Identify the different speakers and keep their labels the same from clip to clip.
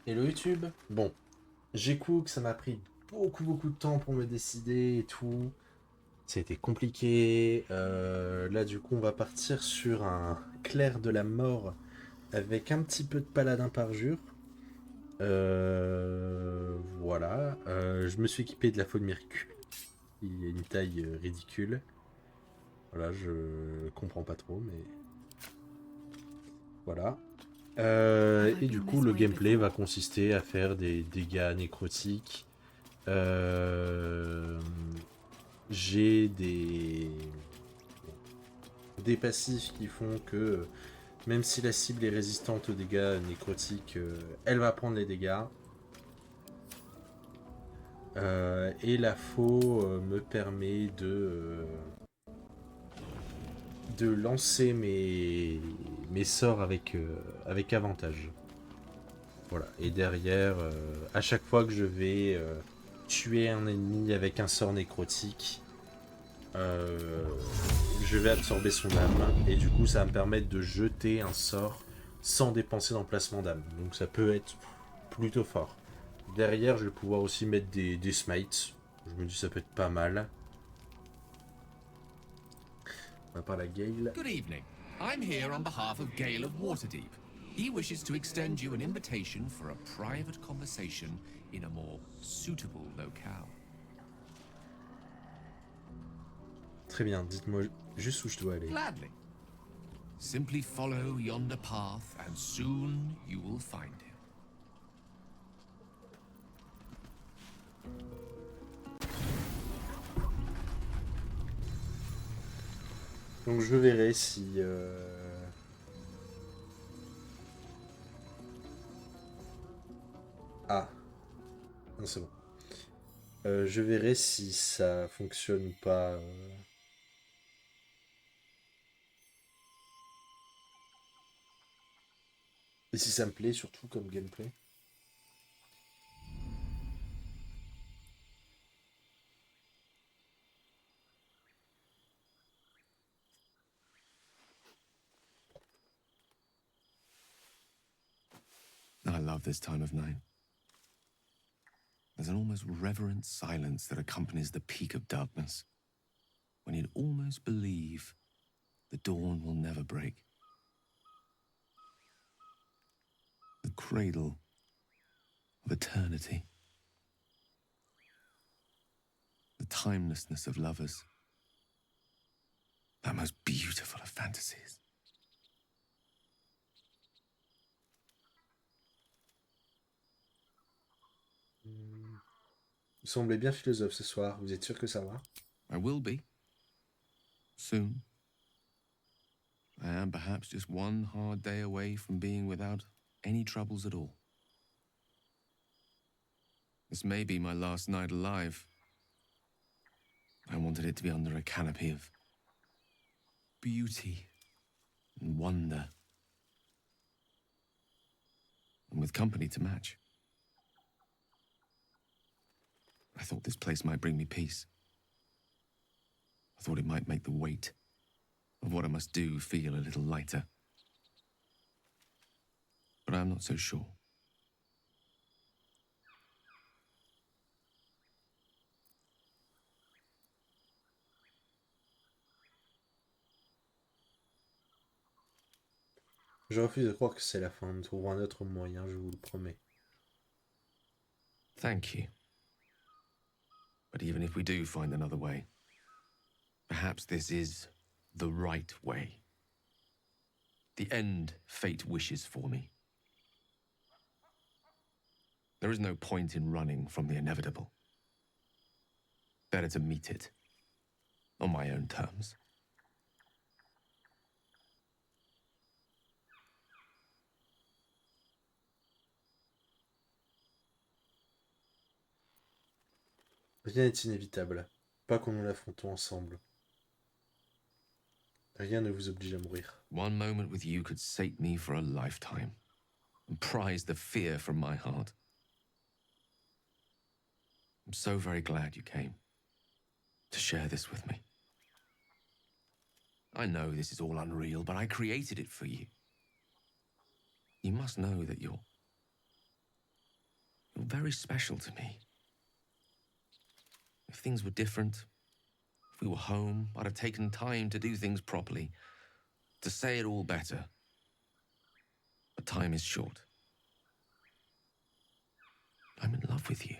Speaker 1: Hello YouTube. Bon, j'écoute que ça m'a pris beaucoup de temps pour me décider et tout. Ça a été compliqué. Là, du coup, on va partir sur un clair de la mort avec un petit peu de paladin parjure. Voilà. Je me suis équipé de la faune Mircule. Il a une taille ridicule. Voilà, je comprends pas trop, mais voilà. Et du coup, le gameplay va consister à faire des dégâts nécrotiques. Euh, j'ai des passifs qui font que même si la cible est résistante aux dégâts nécrotiques, elle va prendre les dégâts. Et la faux me permet de lancer mes sorts avec avantage. Voilà. Et derrière, à chaque fois que je vais tuer un ennemi avec un sort nécrotique, euh, je vais absorber son âme. Et du coup, ça va me permettre de jeter un sort sans dépenser d'emplacement d'âme. Donc ça peut être plutôt fort. Derrière, je vais pouvoir aussi mettre des smites. Je me dis ça peut être pas mal. On va parler à Gale.
Speaker 2: Good evening. I'm here on behalf of Gale of Waterdeep. He wishes to extend you an invitation for a private conversation in a more suitable locale.
Speaker 1: Très bien, dites-moi juste où je dois aller.
Speaker 2: Gladly. Simply follow yonder path, and soon you will find him.
Speaker 1: Donc je verrai si... Ah, non c'est bon. Je verrai si ça fonctionne ou pas. Et si ça me plaît surtout comme gameplay.
Speaker 2: I love this time of night. There's an almost reverent silence that accompanies the peak of darkness, when you'd almost believe the dawn will never break. The cradle of eternity. The timelessness of lovers. That most beautiful of fantasies.
Speaker 1: Vous semblez bien philosophe ce soir, vous êtes sûr que ça va?
Speaker 2: I will be. Soon. I am perhaps just one hard day away from being without any troubles at all. This may be my last night alive. I wanted it to be under a canopy of beauty and wonder. And with company to match. I thought this place might bring me peace. I thought it might make the weight of what I must do feel a little lighter. But I'm not so sure.
Speaker 1: Je refuse de croire que c'est la fin, nous trouverons un autre moyen, je vous le promets.
Speaker 2: Thank you. But even if we do find another way, perhaps this is the right way. The end fate wishes for me. There is no point in running from the inevitable. Better to meet it on my own terms.
Speaker 1: Rien n'est inévitable, pas quand nous l'affrontons ensemble. Rien ne vous oblige à mourir.
Speaker 2: One moment with you could sate me for a lifetime and prize the fear from my heart. I'm so very glad you came to share this with me. I know this is all unreal, but I created it for you. You must know that you're very special to me. If things were different, if we were home, I'd have taken time to do things properly, to say it all better. But time is short. I'm in love with you.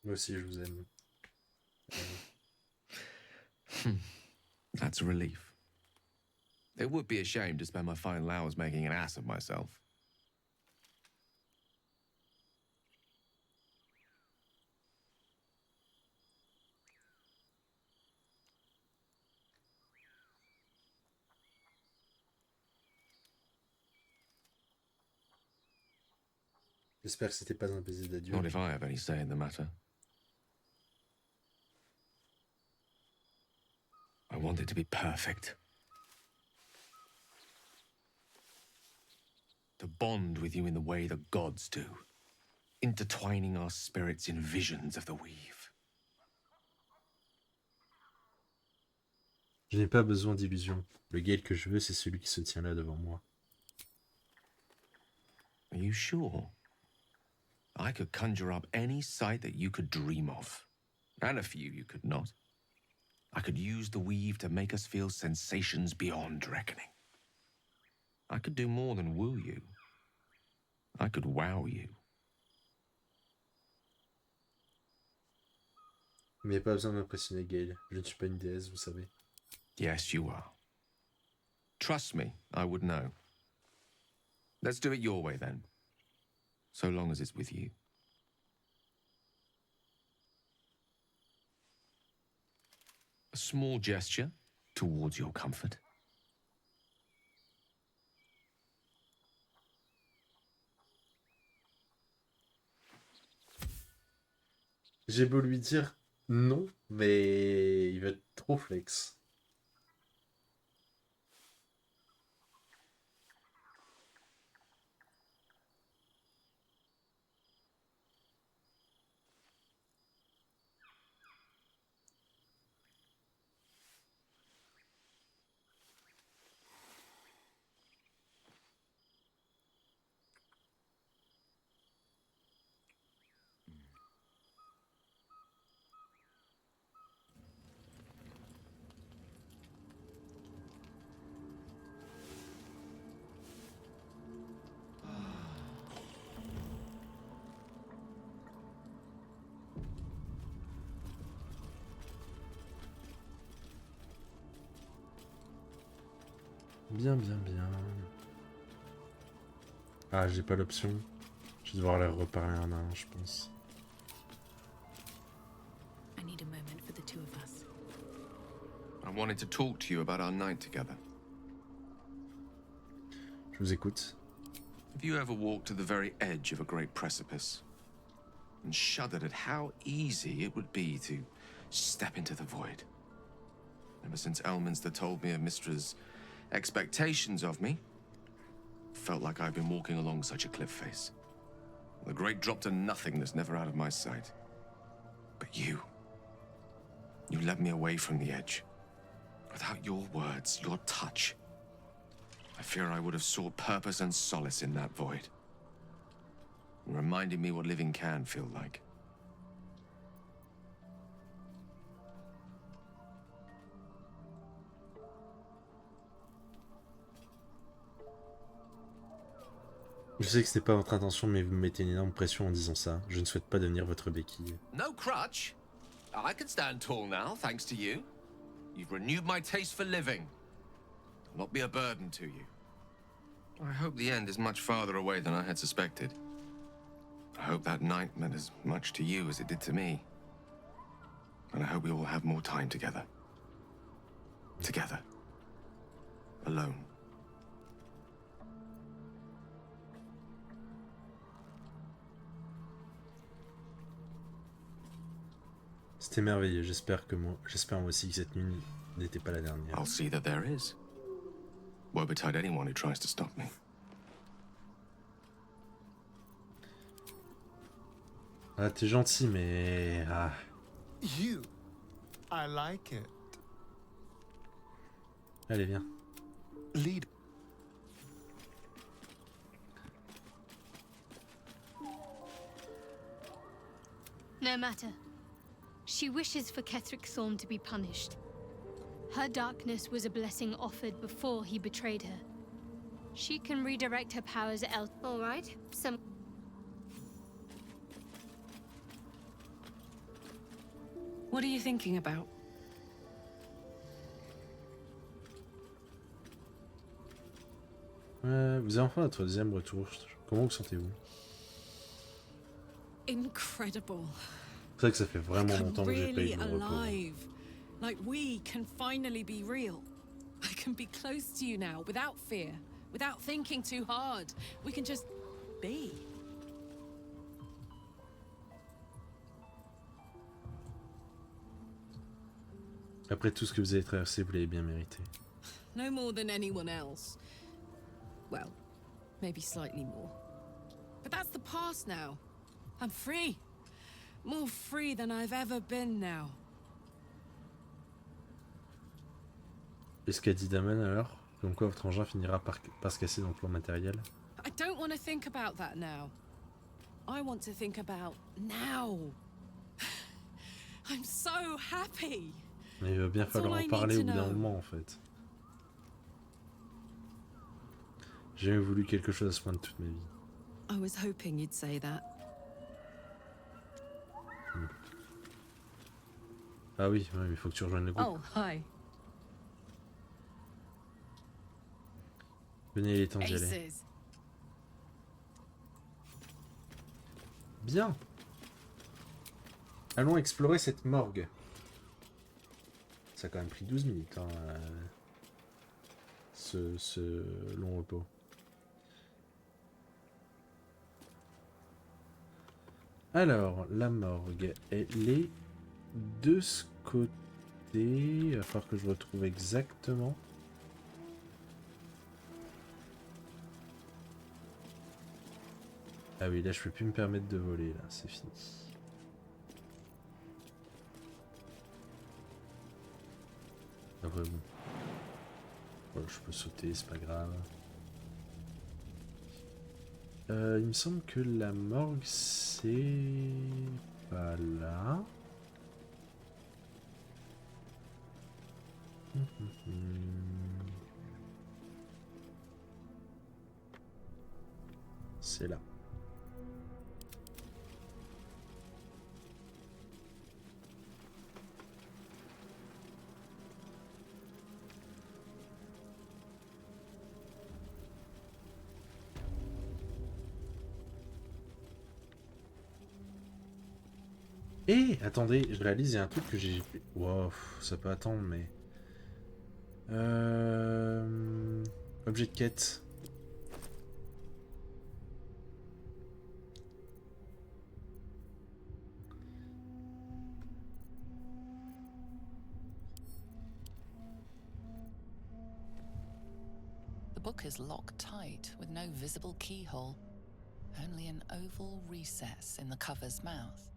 Speaker 1: Moi aussi, je vous aime.
Speaker 2: That's a relief. It would be a shame to spend my final hours making an ass of myself.
Speaker 1: J'espère que c'était pas un baiser d'adieu.
Speaker 2: Not if I have any say in the matter. I want it to be perfect. To bond with you in the way the gods do, intertwining our spirits in visions of the weave.
Speaker 1: Je n'ai pas besoin d'illusions. Le Gale que je veux, c'est celui qui se tient là devant moi.
Speaker 2: Are you sure? I could conjure up any sight that you could dream of, and a few you could not. I could use the weave to make us feel sensations beyond reckoning. I could do more than woo you. I could wow you.
Speaker 1: Mais pas besoin d'impressionner Gale. Je ne suis pas une déesse, vous savez.
Speaker 2: Yes, you are. Trust me, I would know. Let's do it your way then. So long as it's with you. A small gesture towards your comfort.
Speaker 1: J'ai beau lui dire non, mais il va être trop flex. Bien, bien, bien. Ah, j'ai pas l'option. Je vais devoir leur reparler un à un, je pense.
Speaker 3: I need a moment for the two of us.
Speaker 2: I wanted to talk to you about our night together.
Speaker 1: Je vous écoute.
Speaker 2: Have you ever walked to the very edge of a great precipice and shuddered at how easy it would be to step into the void? Ever since Elminster told me of Mystra's expectations of me, felt like I've been walking along such a cliff face. The great drop to nothingness, never out of my sight. But you led me away from the edge. Without your words, your touch, I fear I would have sought purpose and solace in that void. Reminding me what living can feel like.
Speaker 1: Je sais que c'était pas votre intention, mais vous me mettez une énorme pression en disant ça. Je ne souhaite pas devenir votre béquille.
Speaker 2: No crutch. I can stand tall now, thanks to you. You've renewed my taste for living. I'll not be a burden to you. I hope the end is much farther away than I had suspected. I hope that night meant as much to you as it did to me. And I hope we all have more time together. Together. Alone.
Speaker 1: C'était merveilleux. J'espère moi aussi que cette nuit n'était pas la dernière.
Speaker 2: I'll see that there is. Woe betide anyone who tries to stop me.
Speaker 1: Ah, t'es gentil, mais... Ah.
Speaker 4: You. I like it.
Speaker 1: Allez, viens.
Speaker 2: Lead.
Speaker 4: No matter. She wishes for Ketheric Thorn to be punished. Her darkness was a blessing offered before he betrayed her. She can redirect her powers else. All right.
Speaker 3: What are you thinking about?
Speaker 1: Vous avez enfin votre deuxième retour. Comment vous sentez-vous?
Speaker 5: Incredible.
Speaker 1: C'est vrai que ça fait vraiment
Speaker 5: I'm
Speaker 1: longtemps que j'ai pas eu
Speaker 5: really
Speaker 1: de mon repos.
Speaker 5: alive. Like we can finally be real. I can be close to you now without fear, without thinking too hard. We can just be.
Speaker 1: Après tout ce que vous avez traversé, vous l'avez bien mérité.
Speaker 5: No more than anyone else. Well, maybe slightly more. But that's the past now. I'm free. More free than I've ever been now.
Speaker 1: Et ce qu'a dit Daman alors? Comme quoi votre engin finira par se casser dans le plan matériel?
Speaker 5: I don't want to think about that now. I want to think about now. I'm so happy.
Speaker 1: Mais il va bien falloir en parler au bout d'un moment en fait. J'ai jamais voulu quelque chose à ce point de toute ma vie.
Speaker 5: I was hoping you'd say that.
Speaker 1: Ah oui, ouais, il faut que tu rejoignes le groupe.
Speaker 5: Oh, hi.
Speaker 1: Venez, il est temps d'y aller.
Speaker 5: Aces.
Speaker 1: Bien. Allons explorer cette morgue. Ça a quand même pris 12 minutes, hein, ce long repos. Alors, la morgue, elle est de ce côté. Il va falloir que je retrouve exactement. Ah oui, là, je peux plus me permettre de voler, là, c'est fini. Après, bon. Voilà, je peux sauter, c'est pas grave. Il me semble que la morgue, c'est pas là. C'est là. Et attendez, je réalise, il y a un truc que j'ai... Wow, ça peut attendre, mais... Objet de quête.
Speaker 6: The book is locked tight with no visible keyhole, only an oval recess in the cover's mouth.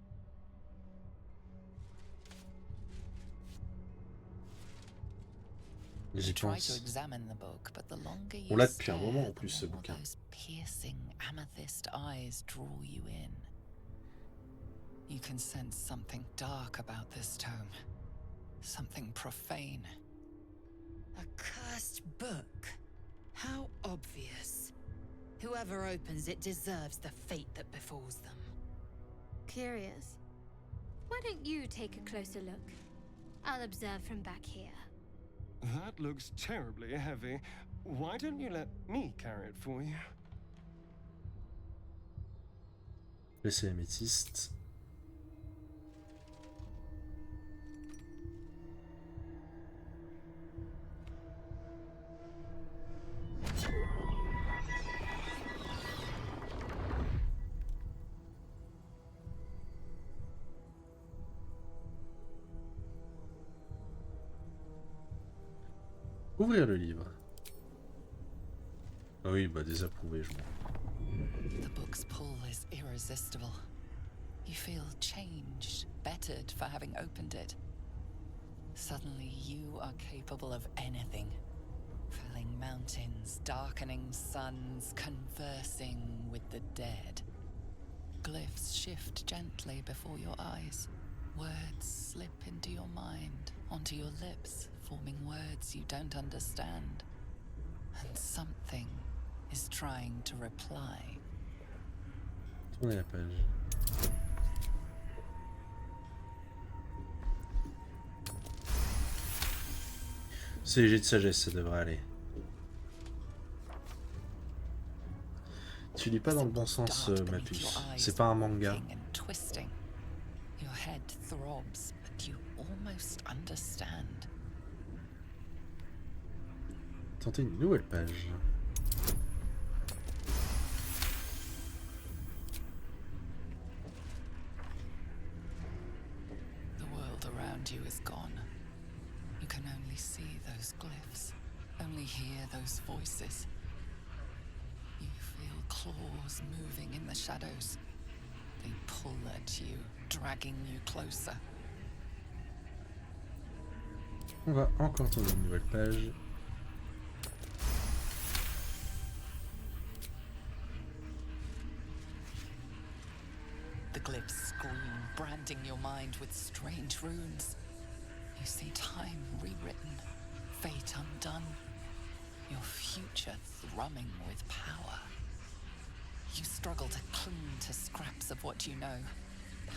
Speaker 1: J'y
Speaker 6: Try to
Speaker 1: pense.
Speaker 6: examine the book, but the longer
Speaker 1: On
Speaker 6: you
Speaker 1: l'a depuis un
Speaker 6: stare,
Speaker 1: moment en
Speaker 6: the
Speaker 1: plus ce
Speaker 6: more
Speaker 1: bouquin.
Speaker 6: those piercing amethyst eyes draw you in. You can sense something dark about this tome, something profane.
Speaker 7: A cursed book. How obvious. Whoever opens it deserves the fate that befalls them.
Speaker 4: Curious. Why don't you take a closer look? I'll observe from back here.
Speaker 8: That looks terribly heavy. Why don't you let me carry it for you?
Speaker 1: Laissez l'améthyste. Ouvrir le livre. Ah oui, bah désapprouvé, je m'en...
Speaker 6: The book's pull is irresistible. You feel changed, bettered for having opened it. Suddenly, you are capable of anything, felling mountains, darkening suns, conversing with the dead. Glyphs shift gently before your eyes. Words slip into your mind, onto your lips, forming words you don't understand. And something is trying to reply.
Speaker 1: Tournez la page. C'est léger de sagesse, ça devrait aller. Tu lis pas dans le bon sens, ma puce. C'est pas un manga.
Speaker 6: Your head throbs, but you almost understand.
Speaker 1: Tentez une nouvelle page.
Speaker 6: The world around you is gone. You can only see those glyphs, only hear those voices. You feel claws moving in the shadows. They pull at you, dragging you closer.
Speaker 1: On va encore tourner une nouvelle page.
Speaker 6: The glyphs scream, branding your mind with strange runes. You see time rewritten, fate undone, your future thrumming with power. You struggle to cling to scraps of what you know.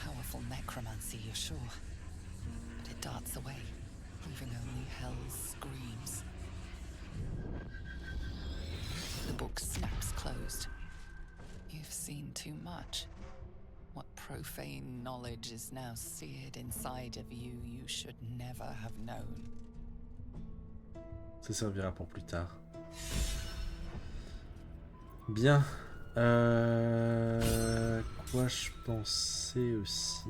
Speaker 6: Powerful necromancy, you're sure. But it darts away, leaving only hell's screams. The book snaps closed. You've seen too much. What profane knowledge is now seared inside of you you should never have known.
Speaker 1: Ça servira pour plus tard. Bien. Quoi je pensais aussi.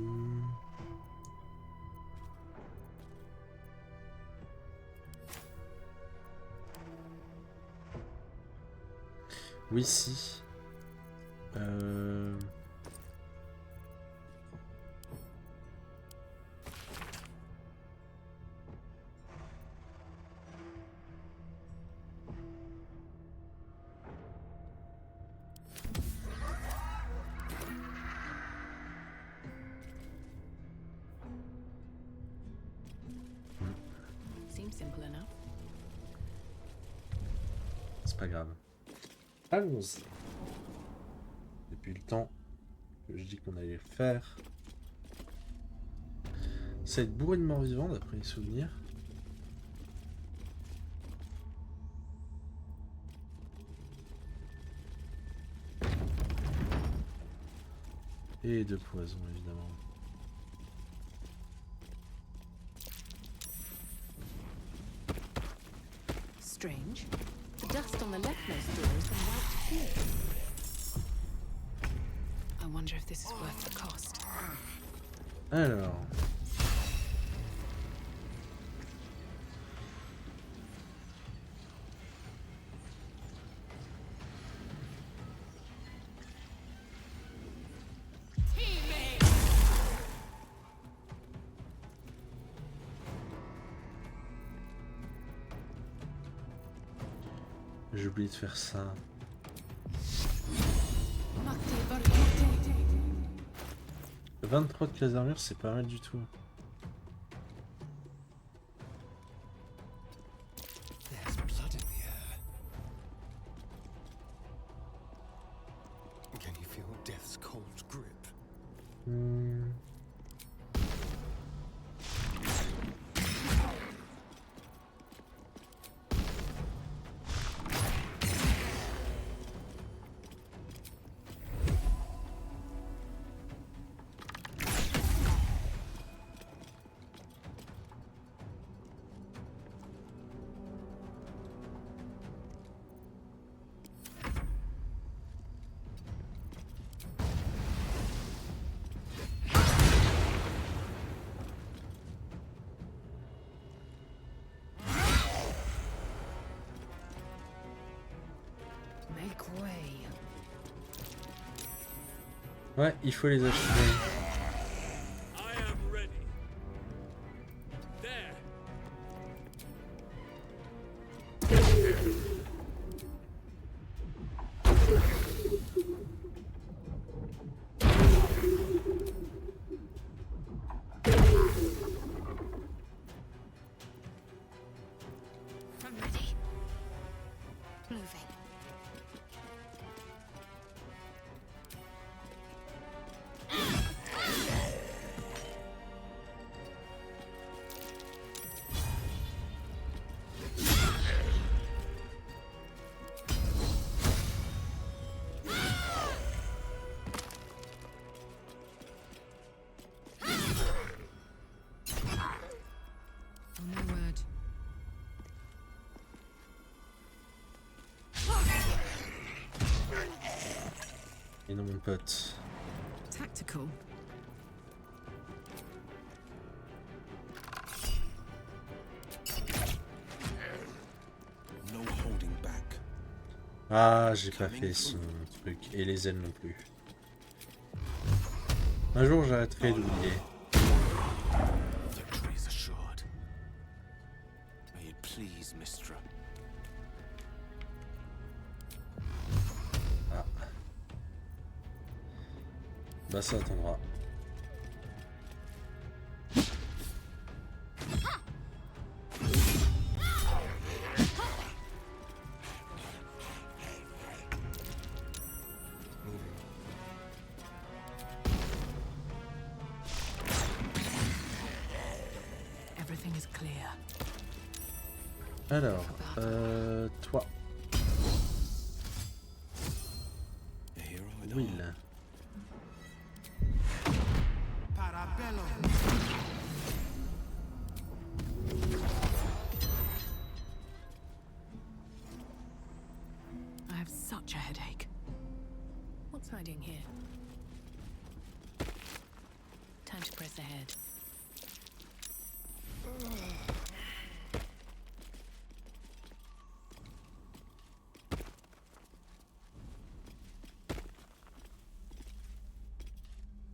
Speaker 1: Oui, si.
Speaker 3: Simple enough.
Speaker 1: C'est pas grave. Allons-y. Depuis le temps que je dis qu'on allait le faire. Ça va être bourré de morts vivants d'après les souvenirs. Et de poison évidemment.
Speaker 3: Strange. The dust on the leftmost door has been wiped clear. I wonder if this is worth the cost.
Speaker 1: Alors. J'ai oublié de faire ça. 23 de classe d'armure, c'est pas mal du tout.
Speaker 8: There's blood in the air. Can you feel death's cold grip?
Speaker 3: Make way.
Speaker 1: Ouais, il faut les achever.
Speaker 9: I am ready. There.
Speaker 4: I'm ready. Moving.
Speaker 5: Oh, no word.
Speaker 1: Et non, mon pote.
Speaker 5: Tactical.
Speaker 2: No holding back.
Speaker 1: Ah, j'ai pas fait son truc. Et les ailes non plus. Un jour, j'arrêterai d'oublier.
Speaker 2: Victory is assured. May it please Mystra.
Speaker 1: Ah. Bah, ça attendra.
Speaker 5: Everything is clear.
Speaker 1: Alors, toi,
Speaker 2: A hero in
Speaker 1: Will.
Speaker 2: armor.
Speaker 5: I have such a headache. What's hiding here? Time to press ahead.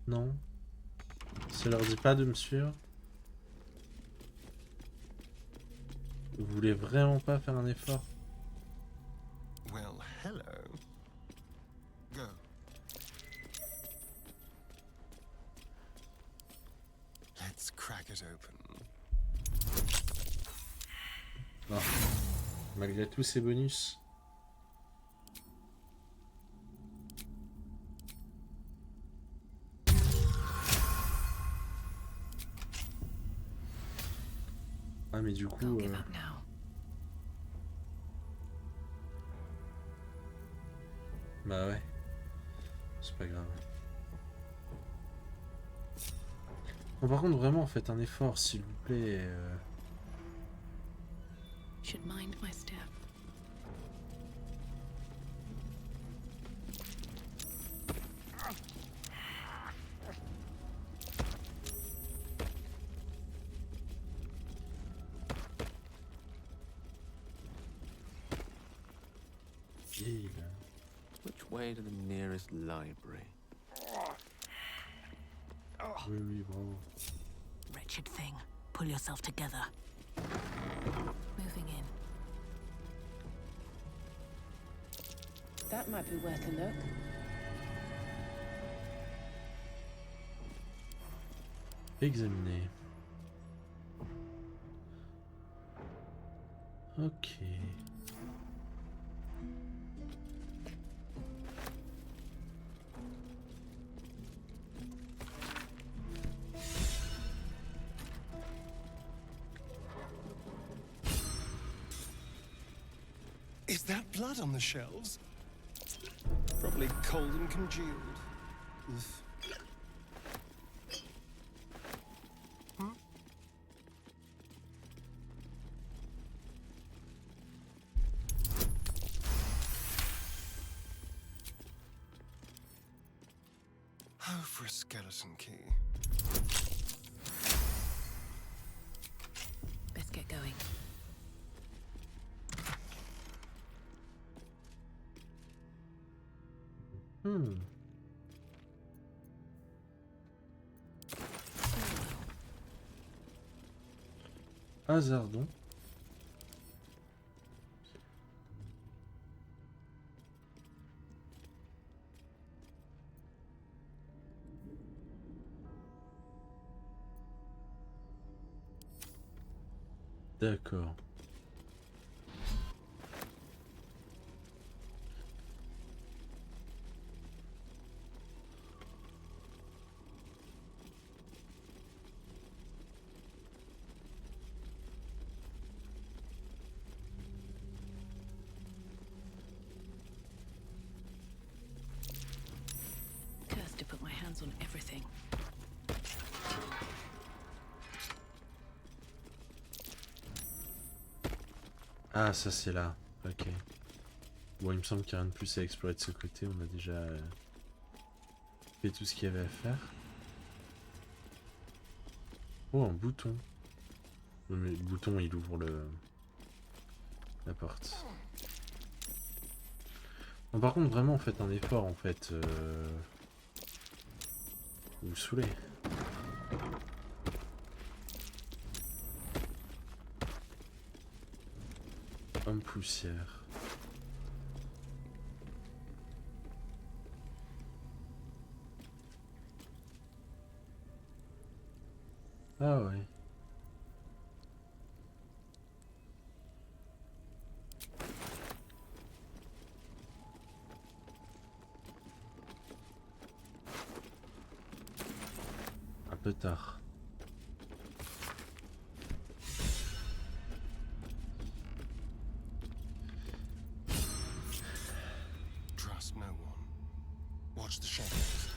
Speaker 1: Non. Ça leur dit pas de me suivre. Vous voulez vraiment pas faire un effort?
Speaker 8: Well, hello. Go. Let's crack it open.
Speaker 1: Non. Malgré tous ces bonus. Ah mais du coup...
Speaker 5: Can't give up now.
Speaker 1: Bah ouais. C'est pas grave. Bon, par contre, vraiment, faites un effort, s'il vous plaît.
Speaker 5: Should mind my step.
Speaker 1: Vieille, là.
Speaker 2: Which way to the nearest library?
Speaker 1: Oui, oui, bravo.
Speaker 5: Wretched thing. Pull yourself together. Moving in.
Speaker 3: That might be worth a look.
Speaker 1: Examiner. Ok.
Speaker 8: Is that blood on the shelves? Probably cold and congealed. Oof. Oh, for a skeleton key.
Speaker 5: Best get going.
Speaker 1: Hasardon. D'accord. Ah, ça c'est là. Ok. Bon, il me semble qu'il n'y a rien de plus à explorer de ce côté. On a déjà fait tout ce qu'il y avait à faire. Oh, un bouton. Non, mais le bouton, il ouvre la porte. Bon, par contre, vraiment, faites un effort, en fait. Vous vous saoulez. Homme poussière. Ah ouais. Un peu tard.
Speaker 8: Trust no one. Watch the shadows.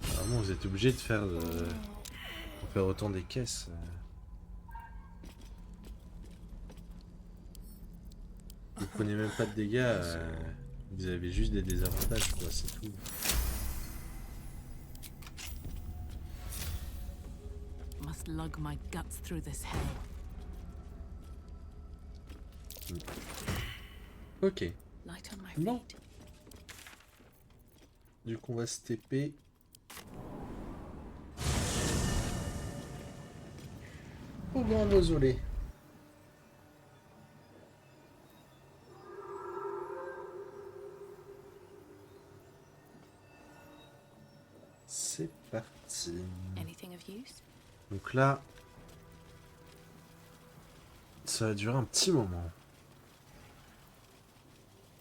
Speaker 1: Vraiment, vous êtes obligé de faire, faire autant des caisses. Vous prenez même pas de dégâts. Vous avez juste des désavantages, quoi, c'est tout.
Speaker 3: Must lug my guts through this hell.
Speaker 1: Ok.
Speaker 3: Light on my
Speaker 1: Bon.
Speaker 3: feet.
Speaker 1: Du coup, on va se TP. Au grand mausolée. C'est parti.
Speaker 3: Anything of use?
Speaker 1: Donc là, ça va durer un petit moment.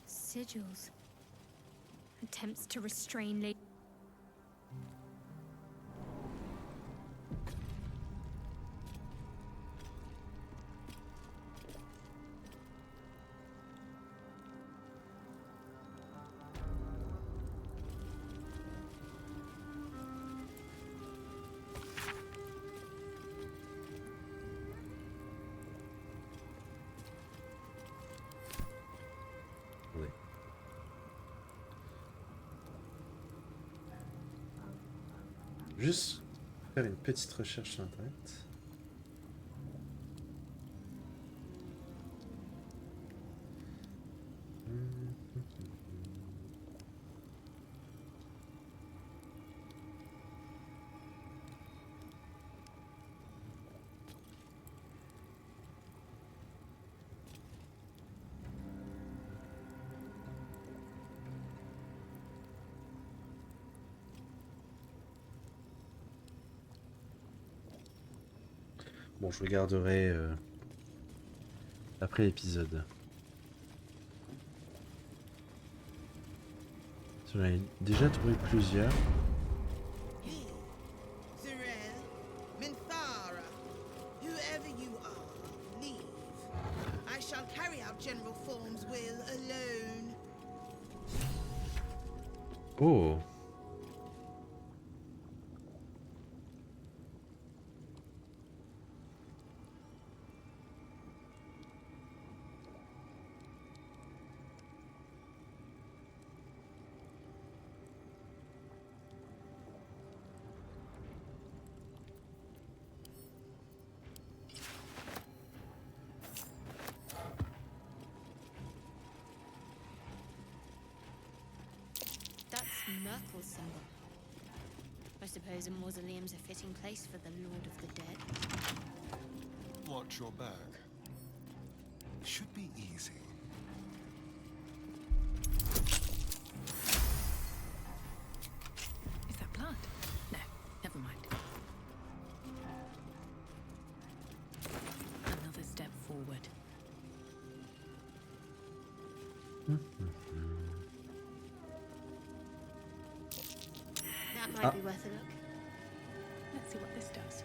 Speaker 4: Sigils. Attempts to restrain Lady.
Speaker 1: Ouais. Juste faire une petite recherche sur internet. Bon, je regarderai après l'épisode. J'en ai déjà trouvé plusieurs.
Speaker 10: Zerel, Minthara, whoever you are, leave. I shall carry out General Form's will alone.
Speaker 1: Oh!
Speaker 4: That's Myrtle's symbol. I suppose a mausoleum's a fitting place for the Lord of the Dead.
Speaker 8: Watch your back.
Speaker 2: Should be easy.
Speaker 3: Is that blood? No, never mind. Another step forward.
Speaker 4: That might be worth a look.
Speaker 3: Let's see what this does.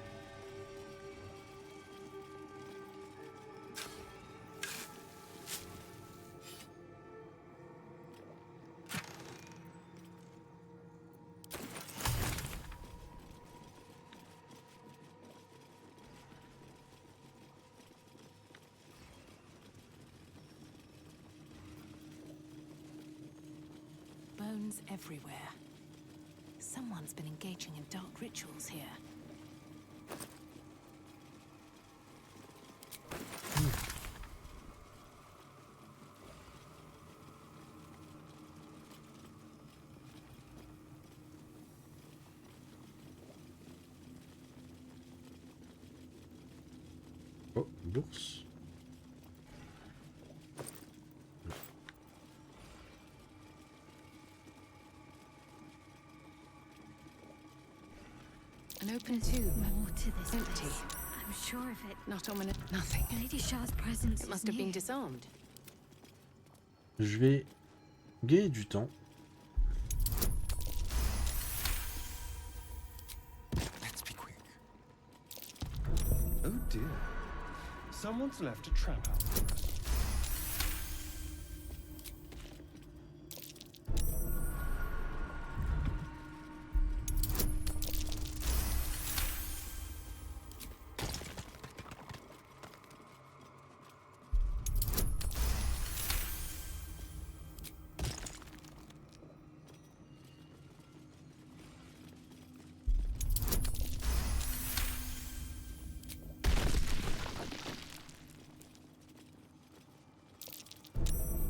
Speaker 3: Ruins everywhere. Someone's been engaging in dark rituals here.
Speaker 1: Oh, bourse.
Speaker 3: An open tomb.
Speaker 4: More to this
Speaker 3: Empty.
Speaker 4: place. I'm sure of it.
Speaker 3: Not ominous. Nothing.
Speaker 4: Lady Shah's presence
Speaker 3: It must
Speaker 4: is
Speaker 3: have been
Speaker 4: near.
Speaker 3: disarmed.
Speaker 1: Je vais gagner du temps.
Speaker 2: Let's be quick.
Speaker 8: Oh dear. Someone's left a trap out for us.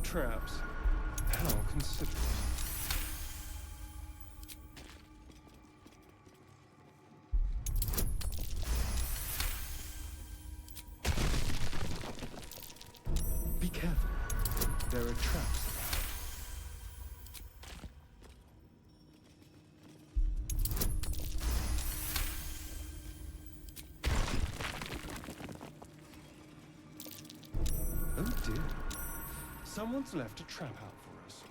Speaker 8: Traps. How considerate. Be careful. There are traps about. Oh dear. Someone's left a trap out for us.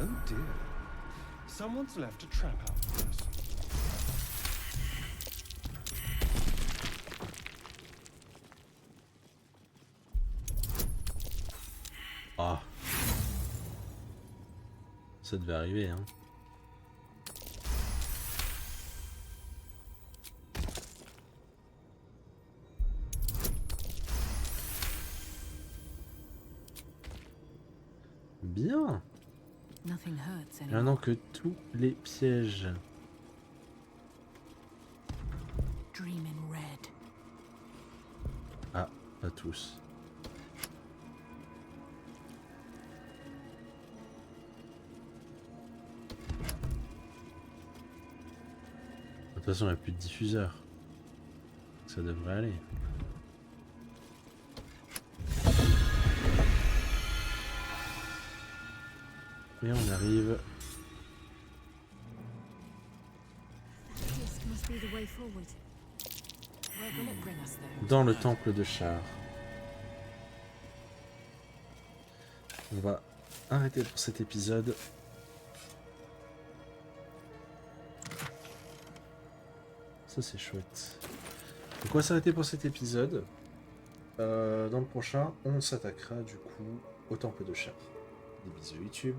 Speaker 8: Oh dear. Someone's left a trap out for us.
Speaker 1: Ah. Ça devait arriver, hein. Bien.
Speaker 3: Nothing hurts anymore.
Speaker 1: Maintenant que tous les pièges.
Speaker 3: Dream in red.
Speaker 1: Ah, pas tous. De toute façon, il n'y a plus de diffuseur. Ça devrait aller. Et on arrive
Speaker 4: This must be the way forward.
Speaker 3: Where will it bring us though?
Speaker 1: dans le temple de Char. On va arrêter pour cet épisode. Ça c'est chouette. Donc on va s'arrêter pour cet épisode. Dans le prochain, on s'attaquera du coup au temple de Char. Des bisous YouTube.